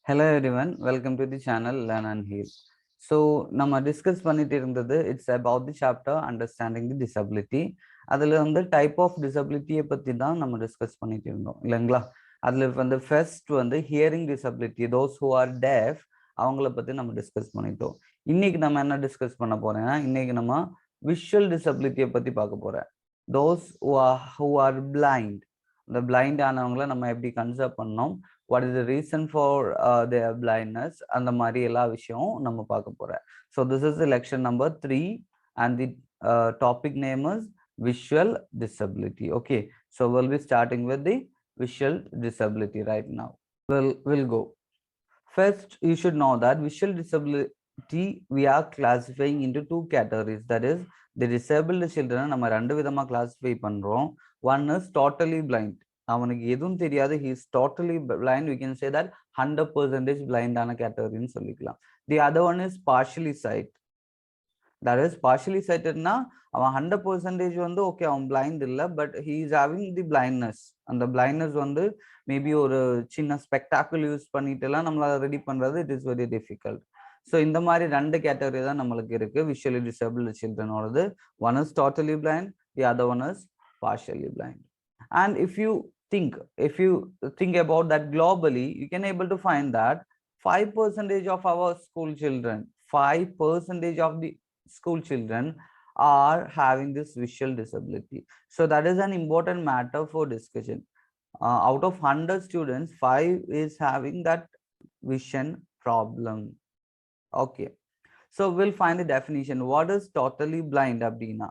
Hello everyone, welcome to the channel Learn and Heal. So, நம்ம discuss பண்ணிட்டு இருந்தது it's about the chapter understanding the disability. அதுல வந்து type of disability பத்தி தான் நம்ம discuss பண்ணிட்டு இருந்தோம் இல்லைங்களா? அதுல வந்து first வந்து hearing disability, those who are deaf, அவங்கள பத்தி நம்ம discuss பண்ணிட்டோம். இன்னைக்கு நம்ம என்ன discuss பண்ண போறேன்னா, இன்னைக்கு நம்ம visual disability பத்தி பார்க்க போறேன். Those who are blind, the blind ஆனவங்கள நம்ம எப்படி கன்சிடர் பண்ணோம், what is the reason for their blindness and the மாதிரி எல்லா விஷயமும் நம்ம பார்க்க போறோம். So this is the lecture number 3 and the topic name is visual disability. Okay, so we'll be starting with the visual disability right now. We'll go. First, you should know that visual disability we are classifying into two categories, that is the disabled children நம்ம ரெண்டு விதமா classify பண்றோம். One is totally blind, அவனுக்கு எதுவும் தெரியாது, he is totally blind, we can say that 100% blind ஆன கேட்டகரின்னு சொல்லிக்கலாம். The other one is partially sight, that is partially sighted na அவன் 100% வந்து ஓகே அவன் பிளைண்ட் இல்ல, but he is having the blindness. அந்த blindness வந்து மேபி ஒரு சின்ன ஸ்பெக்டாக்கிள் யூஸ் பண்ணிட்டு எல்லாம் நம்மளால ரெடி பண்றது it is very difficult. So இந்த மாதிரி ரெண்டு கேட்டகரி தான் நம்மளுக்கு இருக்கு விஷுவலி டிசேபிள்டு சில்ட்ரனோடது. One is totally blind, the other one is partially blind. And if you think about that globally, you can able to find that 5% of our school children, 5% of the school children are having this visual disability. So that is an important matter for discussion. Out of 100 students, 5 is having that vision problem. Okay, so we'll find the definition. What is totally blind, Abdina?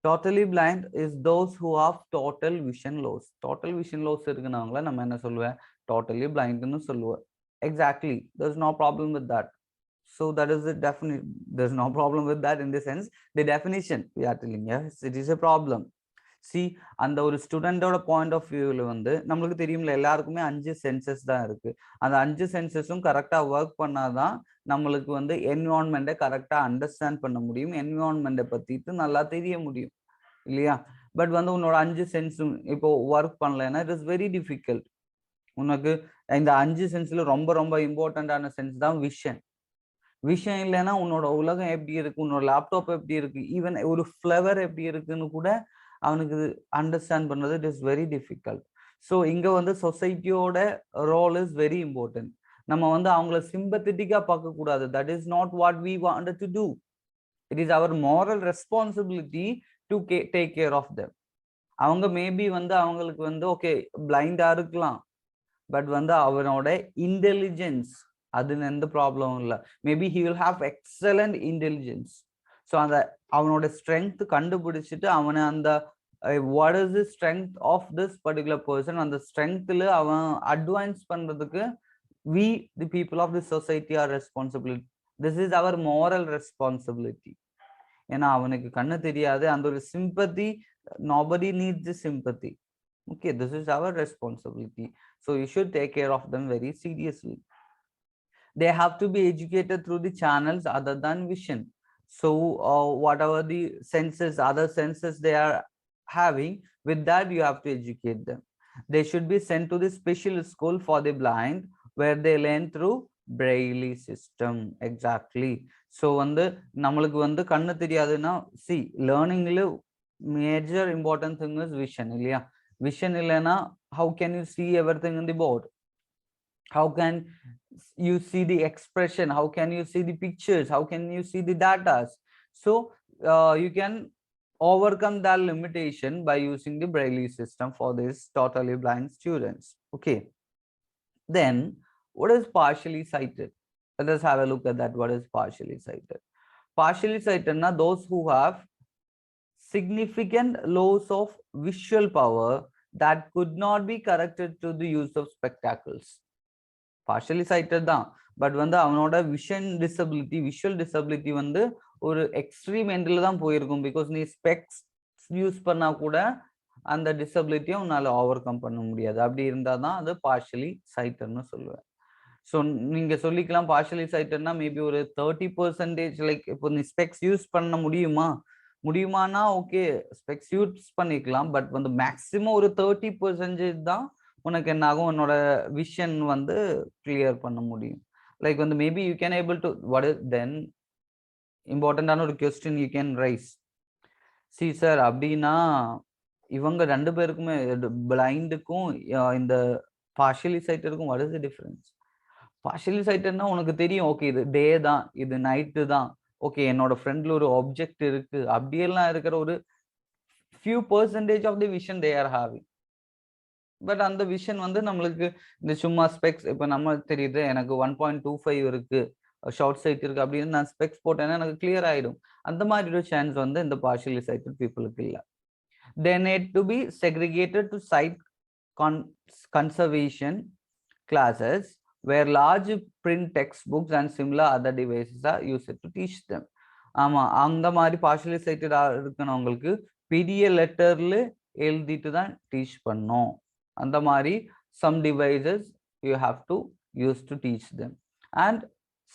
Totally blind is those who have total vision loss. Total vision loss இருக்குனவங்கள நம்ம என்ன சொல்லுவேன், totally blind னு சொல்லுவோம். Exactly, there's no problem with that. So that is the definition. There's no problem with that in the sense the definition we are telling. Yes, it is a problem. See, அந்த ஒரு ஸ்டூடெண்டோட point of வியூவில் வந்து நம்மளுக்கு தெரியும்ல, எல்லாருக்குமே 5 census தான் இருக்கு. அந்த 5 சென்சஸும் கரெக்டாக ஒர்க் பண்ணாதான் நம்மளுக்கு வந்து என்விரான்மெண்ட்டை கரெக்டாக அண்டர்ஸ்டாண்ட் பண்ண முடியும், என்விரான்மெண்ட்டை பற்றிட்டு நல்லா தெரிய முடியும் இல்லையா? பட் வந்து உன்னோட 5 சென்ஸும் இப்போ ஒர்க் பண்ணலைன்னா இட் இஸ் வெரி டிஃபிகல்ட். உனக்கு இந்த 5 சென்ஸ்ல ரொம்ப ரொம்ப இம்பார்ட்டண்டான சென்ஸ் தான் விஷன். விஷயம் இல்லைன்னா உன்னோட உலகம் எப்படி இருக்கு, உன்னோட லேப்டாப் எப்படி இருக்கு, ஈவன் ஒரு ஃப்ளவர் எப்படி இருக்குன்னு கூட அவனுக்கு அண்டர்ஸ்டாண்ட் பண்றது it is very difficult. So இங்க வந்து சொசைட்டியோட ரோல் இஸ் வெரி இம்பார்ட்டன்ட். நம்ம வந்து அவங்கள சிம்பத்தட்டிக்கா பார்க்க கூடாது. That is not what we wanted to do. It is our moral responsibility to take care of them. அவங்க மேபி வந்து அவங்களுக்கு வந்து ஓகே பிளைண்டா இருக்கலாம், பட் வந்து அவனோட இன்டெலிஜென்ஸ் அதுன்னு எந்த ப்ராப்ளமும் இல்லை. Maybe he will have excellent intelligence. So அந்த அவனோட ஸ்ட்ரென்த் கண்டுபிடிச்சிட்டு அவனை அந்த what is the strength of this particular person, அந்த ஸ்ட்ரென்த்ல அவன் அட்வான்ஸ் பண்றதுக்கு we the people of the society are responsible. This is our moral responsibility. ஏன்னா அவனுக்கு கண்ணு தெரியாது, அந்த ஒரு sympathy, nobody needs the sympathy. Okay, this is our responsibility. So you should take care of them very seriously. They have to be educated through the channels other than vision. So whatever the senses, other senses they are having, with that you have to educate them. They should be sent to the special school for the blind where they learn through braille system. Exactly. So வந்து நம்மளுக்கு வந்து கண்ணு தெரியாதுன்னா see learningல major important thing is vision இல்லையா? Vision இல்லைன்னா how can you see everything in the board? How can you see the expression? How can you see the pictures? How can you see the data? So you can overcome that limitation by using the braille system for these totally blind students. Okay, then what is partially sighted? Let us have a look at that. What is partially sighted? Partially sighted na those who have significant loss of visual power that could not be corrected through the use of spectacles. Partially sighted தான், but வந்து அவனோட vision disability, visual disability வந்து ஒரு extreme எண்டில் தான் போயிருக்கும். Because நீ specs use பண்ணா கூட அந்த டிசபிலிட்டியை உன்னால ஓவர் கம் பண்ண முடியாது. அப்படி இருந்தால் தான் அது பார்ஷியலி சைட்டர்னு சொல்லுவேன். ஸோ நீங்க சொல்லிக்கலாம் பார்ஷியலி சைட்டர்னா மேபி ஒரு 30% லைக் இப்போ நீ ஸ்பெக்ஸ் யூஸ் பண்ண முடியுமானா ஓகே ஸ்பெக்ஸ் யூஸ் பண்ணிக்கலாம், பட் வந்து மேக்சிமம் ஒரு 30% தான் உனக்கு என்ன ஆகும், உன்னோட விஷன் வந்து கிளியர் பண்ண முடியும். லைக் வந்து maybe you can able to what is then இம்பார்ட்டன்டான ஒரு கொஸ்டின் யூ கேன் ரைஸ். சி சார், அப்படின்னா இவங்க 2 பேருக்குமே பிளைண்டுக்கும் இந்த பார்ஷியலி சைட்டருக்கும் what is the difference? Partially சைட்டட்னா உனக்கு தெரியும், ஓகே இது டே தான், இது நைட்டு தான், ஓகே என்னோட ஃப்ரண்ட்ல ஒரு ஆப்ஜெக்ட் இருக்கு, அப்படியெல்லாம் இருக்கிற ஒரு few percentage of the vision they are having. But அந்த விஷன் வந்து நம்மளுக்கு இந்த சும்மா ஸ்பெக்ஸ், இப்போ நம்ம தெரியுது எனக்கு 1.25 இருக்கு, ஷார்ட் சைட் இருக்கு அப்படின்னு நான் ஸ்பெக்ஸ் போட்டேன்னா எனக்கு கிளியர் ஆயிடும். அந்த மாதிரி ஒரு சான்ஸ் வந்து இந்த பார்ஷியலி சைட்டட் பீப்புளுக்கு இல்லை. They need to be segregated to sight conservation classes where large print textbooks and similar other devices are used to teach them. ஆமா, அந்த மாதிரி பார்ஷியலி சைட்டட் இருக்கணுங்களுக்கு பெரிய லெட்டர்ல எழுதிட்டு தான் டீச் பண்ணோம். அந்த மாதிரி some devices you have to use to teach them. And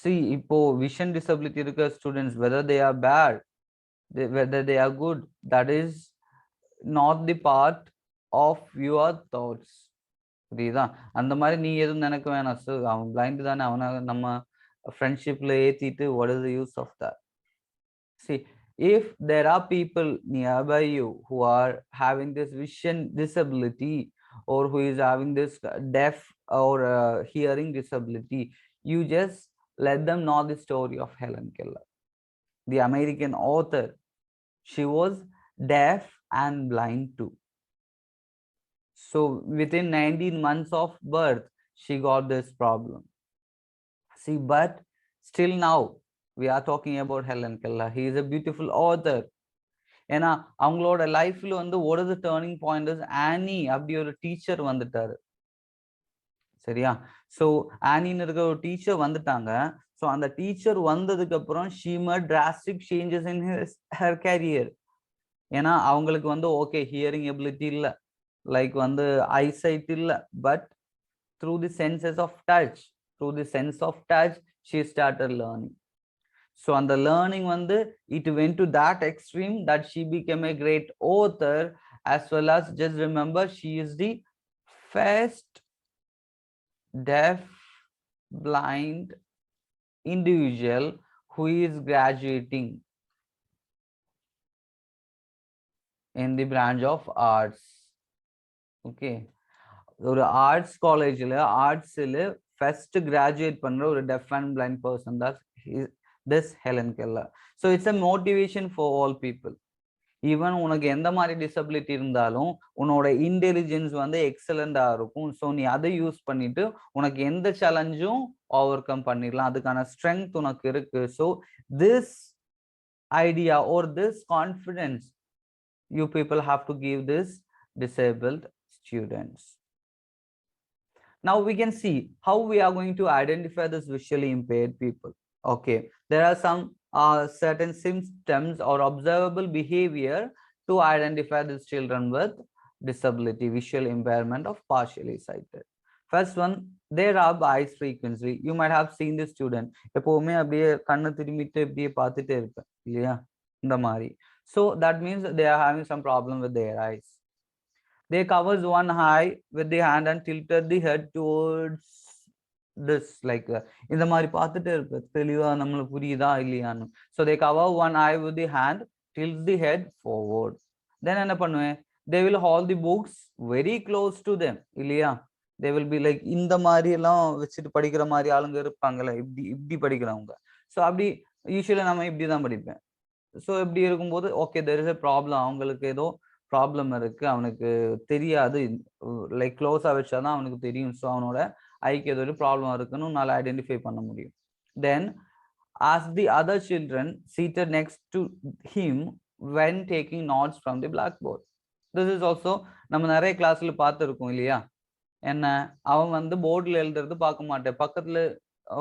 see, இப்போ vision disability இருக்க students, whether they are bad, whether they are good, that is not the part of your thoughts. புரியுதா? அந்த மாதிரி நீ எதுவும் நினைக்க வேணாம். சார் அவன் பிளைண்ட் தானே, அவனை நம்ம ஃப்ரெண்ட்ஷிப்ல ஏத்திட்டு what is the use of that? See, if there are people nearby you who are having this vision disability or who is having this deaf or hearing disability, you just let them know the story of Helen Keller, the American author. She was deaf and blind too. So within 19 months of birth, she got this problem. See, but still now we are talking about Helen Keller. He is a beautiful author. ஏன்னா அவங்களோட லைஃப்ல வந்து what is the turning point is ஆனி அப்படி ஒரு teacher வந்துட்டாரு. சரியா? So ஆனின்னு இருக்கிற ஒரு டீச்சர் வந்துட்டாங்க. ஸோ அந்த டீச்சர் வந்ததுக்கு அப்புறம் she made drastic changes in her career. ஏன்னா அவங்களுக்கு வந்து ஓகே ஹியரிங் எபிலிட்டி இல்லை, லைக் வந்து ஐசைட் இல்லை, but through the senses of touch, through the sense of touch, she started learning. So on the learning வந்து it went to that extreme that she became a great author, as well as just remember she is the first deaf blind individual who is graduating in the branch of arts. Okay, ஒரு arts காலேஜ்ல ஆர்ட்ஸ்ல first graduate பண்ற ஒரு deaf and blind person தான் this Helen Keller. So it's a motivation for all people. Even உனக்கு எந்த மாதிரி disability இருந்தாலும் உன்னோட இன்டெலிஜென்ஸ் வந்து எக்ஸலண்டா இருக்கும். ஸோ நீ அதை யூஸ் பண்ணிட்டு உனக்கு எந்த சேலஞ்சும் ஓவர் கம் பண்ணிடலாம், அதுக்கான ஸ்ட்ரென்த் உனக்கு இருக்கு. So this idea or this confidence you people have to give this disabled students. Now we can see how we are going to identify this visually impaired people. Okay, there are some certain symptoms or observable behavior to identify these children with disability, visual impairment of partially sighted. First one, they rub eyes frequently. You might have seen this student எப்பவுமே அப்படியே கண்ணு திரும்பிட்டு அப்படியே பார்த்துட்டே இருப்பேன் இல்லையா, இந்த மாதிரி. So that means they are having some problem with their eyes. They covers one eye with the hand and tilted the head towards this, like இந்த மாதிரி பார்த்துட்டே இருப்ப தெளிவா நம்மளுக்கு புரியுதா இல்லையான்னு. So they cover one eye with the hand, tilt the head forward. Then என்ன பண்ணுவேன், they will hold the books very close to them இல்லையா. they will be like இந்த மாதிரி எல்லாம் வச்சுட்டு படிக்கிற மாதிரி ஆளுங்க இருப்பாங்கல்ல, இப்படி இப்படி படிக்கிறவங்க. ஸோ அப்படி யூஸ்வலா நம்ம இப்படி தான் படிப்பேன். ஸோ இப்படி இருக்கும்போது okay there is a problem, அவங்களுக்கு ஏதோ ப்ராப்ளம் இருக்கு, அவனுக்கு தெரியாது, லைக் க்ளோஸா வச்சாதான் அவனுக்கு தெரியும். ஸோ அவனோட ஐக்கு ஏதோ ஒரு ப்ராப்ளம் இருக்குன்னு உன்னால ஐடென்டிஃபை பண்ண முடியும். தென் ask the other children seated next to him when taking notes from the blackboard. This is also நம்ம நிறைய கிளாஸ்ல பார்த்துருக்கோம் இல்லையா. என்ன, அவன் வந்து போர்டில் எழுதுறது பார்க்க மாட்டேன், பக்கத்துல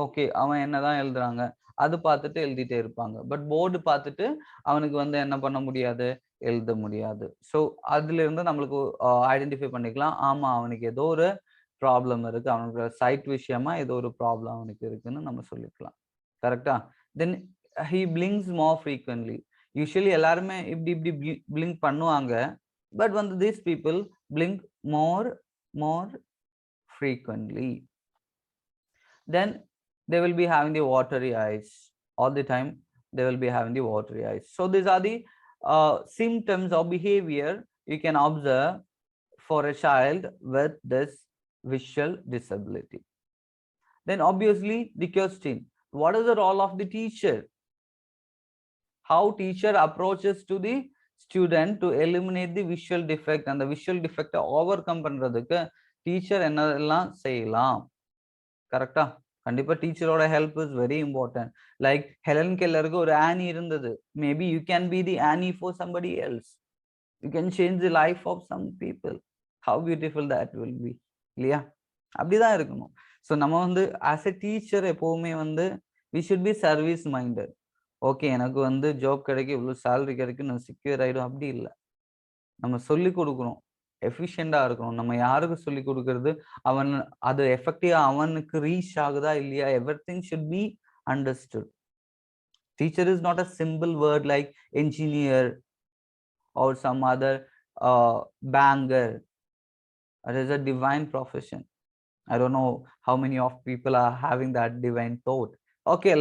ஓகே அவன் என்னதான் எழுதுறாங்க அது பார்த்துட்டு எழுதிட்டே இருப்பாங்க. பட் போர்டு பார்த்துட்டு அவனுக்கு வந்து என்ன பண்ண முடியாது, எழுத முடியாது. ஸோ அதுல இருந்து நம்மளுக்கு ஐடென்டிஃபை பண்ணிக்கலாம், ஆமா அவனுக்கு ஏதோ ஒரு ப்ராப்ளம் இருக்கு, அவனுக்கு சைட் விஷயமா ஏதோ ஒரு ப்ராப்ளம் அவனுக்கு இருக்குன்னு நம்ம சொல்லிக்கலாம். கரெக்டா? Then he blinks more frequently. Usually எல்லாருமே இப்படி இப்படி பிளிங்க் பண்ணுவாங்க, பட் வந்து these people blink more frequently. Then they will be having the watery eyes all the time. They will be having the watery eyes. So these are the symptoms or behavior you can observe for a child with this visual disability. Then obviously the question, what is the role of the teacher? How teacher approaches to the student to eliminate the visual defect and the visual defect overcome பண்றதுக்கு teacher என்னெல்லாம் செய்யலாம்? கரெக்டா? கண்டிப்பா டீச்சரோட help is very important. Like Helen கெல்லருக்கு ஒரு Annie இருந்தது. Maybe you can be the Annie for somebody else. You can change the life of some people. How beautiful that will be, இல்லையா? அப்படிதான் இருக்கணும். ஸோ நம்ம வந்து ஆஸ் எ டீச்சர் எப்பவுமே வந்து we should be service minded. Okay, எனக்கு வந்து job கிடைக்கும், இவ்வளோ சேலரி கிடைக்கும், நான் செக்யூர் ஆகிடும், அப்படி இல்லை. நம்ம சொல்லி கொடுக்கணும், எஃபிஷியண்டாக இருக்கணும். நம்ம யாருக்கு சொல்லி கொடுக்கறது, அவன் அது எஃபெக்டிவாக அவனுக்கு ரீச் ஆகுதா இல்லையா, every thing should be understood. Teacher is not a simple word like engineer or some other banker. It is a divine profession. I don't know how many of people are having that divine thought. Okay,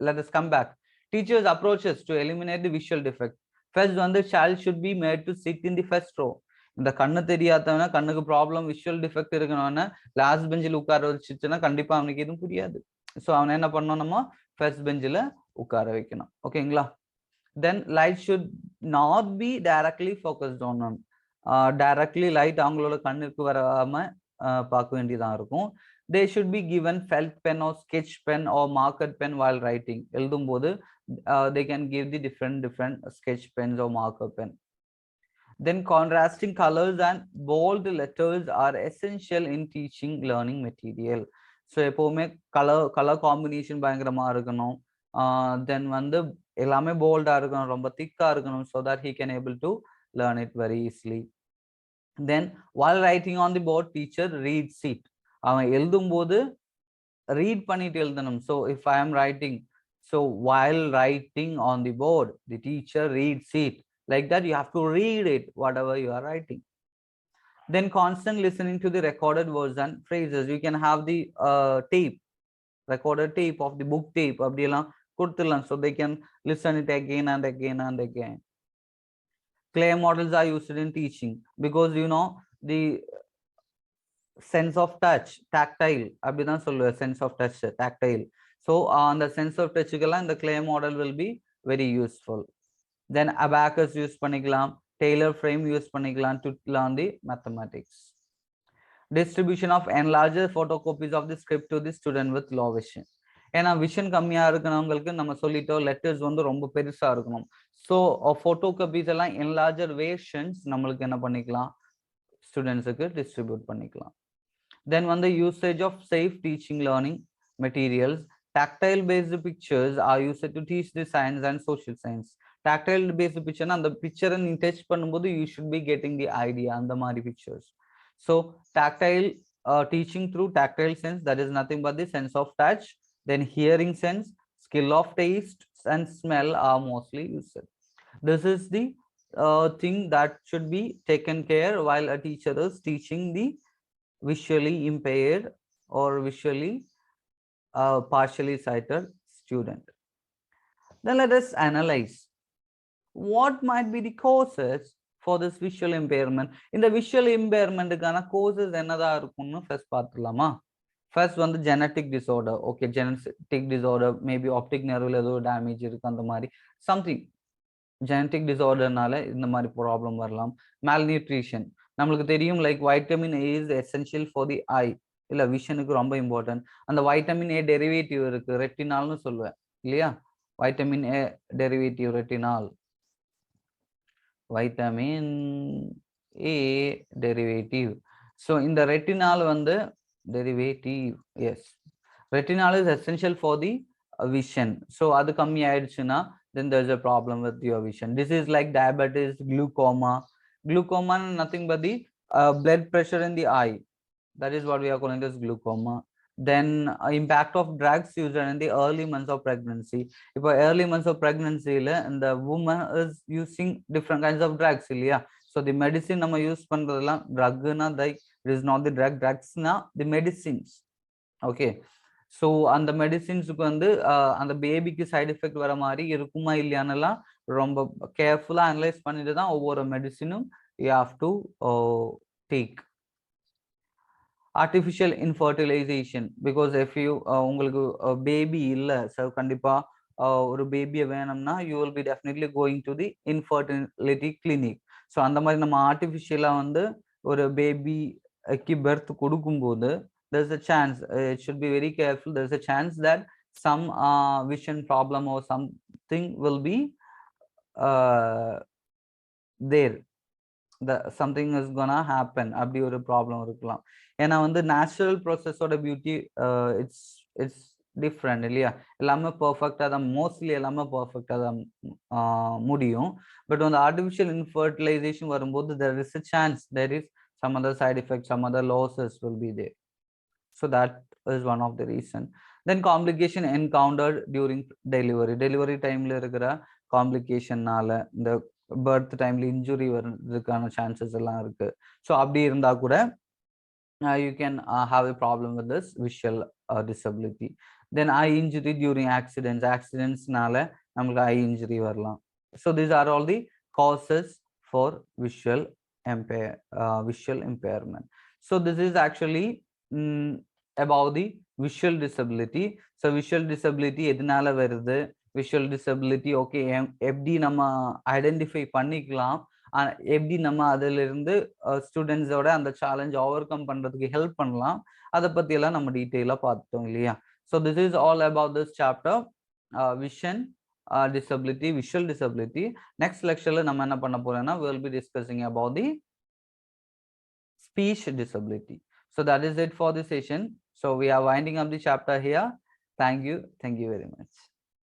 let us come back. Teachers' approaches to eliminate the visual defect. First one, the child should be made to sit in the first row. இந்த கண்ணு தெரியாதவனா, கண்ணுக்கு problem, visual defect இருக்கணும்னா last பெஞ்சில் உட்கார வச்சுச்சுன்னா கண்டிப்பா அவனுக்கு எதுவும் புரியாது. ஸோ அவனை என்ன பண்ணணும், நம்ம ஃபர்ஸ்ட் பெஞ்சில் உட்கார வைக்கணும். ஓகேங்களா? தென் light should not be directly focused on. Directly light அவங்களோட கண்ணுக்கு வராம பார்க்க வேண்டியதான் இருக்கும். They should be given felt pen or sketch pen or marker pen while writing. எழுதும் போது they can give the different sketch pens or marker pen. Then contrasting colors and bold letters are essential in teaching learning material. So எப்பவுமே colour combination பயங்கரமா இருக்கணும். தென் வந்து எல்லாமே போல்டா இருக்கணும், ரொம்ப திக்கா இருக்கணும், so that he can able to learn it very easily. Then while writing on the board, teacher reads it. அவன் எழுதும் போது read பண்ணிட்டு எழுதணும். So if I am writing, so while writing on the board, the teacher reads it. Like that, you have to read it, whatever you are writing. Then constant listening to the recorded words and phrases. You can have the tape, recorded tape of the book tape, அப்படியெல்லாம் கொடுத்துடலாம். So they can listen it again and again and again. Clay models are used in teaching because you know the sense of touch, tactile, அப்படிதான் சொல்லுவேன், sense of touch, tactile. So அந்த sense of touch க்குலாம் இந்த clay model will be very useful. Then abacus use பண்ணிக்கலாம், Taylor frame use பண்ணிக்கலாம் to learn the mathematics. Distribution of enlarged photocopies of the script to the student with low vision. ஏன்னா vision கம்மியா இருக்கிறவங்களுக்கு நம்ம சொல்லிட்டோம், letters வந்து ரொம்ப பெருசா இருக்கணும். ஸோ ஃபோட்டோகாப்பீஸ் எல்லாம் என்லார்ஜர் வேர்ஷன்ஸ் நம்மளுக்கு என்ன பண்ணிக்கலாம், ஸ்டூடெண்ட்ஸுக்கு டிஸ்ட்ரிபியூட் பண்ணிக்கலாம். தென் வந்து usage of safe teaching learning materials. tactile based pictures are used to teach the science and social science. tactile based picture na, அந்த பிக்சரை நீ டச் பண்ணும்போது you should be getting the idea, அந்த மாதிரி pictures. So tactile teaching through tactile sense, that is nothing but the sense of touch. Then hearing sense, skill of taste and smell are mostly used. This is the thing that should be taken care while a teacher is teaching the visually impaired or visually partially sighted student. Then let us analyze what might be the causes for this visual impairment. In the visual impairment கான causes என்னதா இருக்கும்னு first பார்த்துலாமா? First வந்து genetic disorder. Okay, genetic disorder, maybe optic nerve ஏதோ damage இருக்கு, அந்த மாதிரி something genetic disorderனால இந்த மாதிரி ப்ராப்ளம் வரலாம். malnutrition, நம்மளுக்கு தெரியும், like vitamin A is essential for the eye, இல்ல விஷனுக்கு ரொம்ப இம்பார்ட்டன்ட். அந்த வைட்டமின் ஏ டெரிவேட்டிவ் இருக்கு, ரெட்டினால்னு சொல்லுவேன் இல்லையா? Vitamin A derivative retinol, vitamin A derivative. So இந்த ரெட்டினால் வந்து derivative, yes, retinol is essential for the vision. So அது கம்மி ஆயிடுச்சுன்னா then there's a problem with your vision. This is like diabetes, glaucoma. Glaucoma nothing but the blood pressure in the eye. That is what we are calling as glaucoma. Then impact of drugs used in the early months of pregnancy. If early months of pregnancy and the woman is using different kinds of drugs, so the medicine நம்ம use பண்றதெல்லாம் drug na like It is not the drugs na the medicines. Okay, so அந்த மெடிசின்ஸுக்கு வந்து அந்த பேபிக்கு side effect வர மாதிரி இருக்குமா இல்லையானலாம் ரொம்ப கேர்ஃபுல்லா அனலைஸ் பண்ணிட்டு தான் ஒவ்வொரு மெடிசினும் you have to take. Artificial infertilization, because if you உங்களுக்கு பேபி இல்லை ஸோ கண்டிப்பாக ஒரு பேபியை வேணும்னா you will be definitely going to the infertility clinic. So அந்த மாதிரி நம்ம ஆர்டிஃபிஷியலாக வந்து ஒரு பேபிக்கு பெர்த் கொடுக்கும்போது there's a chance, it should be very careful, there's a chance that some vision problem or something will be there, something is gonna happen, அப்படி ஒரு ப்ராப்ளம் இருக்கலாம். ஏன்னா வந்து நேச்சுரல் ப்ராசஸோட பியூட்டி இட்ஸ் டிஃப்ரெண்ட் இல்லையா, எல்லாமே பர்ஃபெக்டாக தான், மோஸ்ட்லி எல்லாமே பர்ஃபெக்டாக தான் முடியும். பட் வந்து ஆர்டிஃபிஷியல் இன்ஃபர்டிலைசேஷன் வரும்போது there is a chance there is some other side effects, some other losses will be there. So that is one of the reason. Then complication encountered during delivery time la irukra complication nala the birth time la injury varudhukana chances ella irukku. So abdi irundha kuda you can have a problem with this visual disability. Then eye injury during accidents nala namakku eye injury varalam. So these are all the causes for visual impairment. So this is actually about the visual disability. So visual disability எதனால வருது, visual disability okay எப்படி நம்ம identify பண்ணிக்கலாம், எப்படி நம்ம அதில் இருந்து ஸ்டூடெண்ட்ஸோட அந்த சேலஞ்ச் ஓவர் கம் பண்றதுக்கு ஹெல்ப் பண்ணலாம், அதை பத்தி எல்லாம் நம்ம டீட்டெயிலாக பார்த்துட்டோம் இல்லையா. So this is all about this chapter vision disability, visual disability. Next lecture நம்ம என்ன பண்ண போறோம்னா we will be discussing about the speech disability. So that is it for this session. So we are winding up the chapter here. Thank you very much.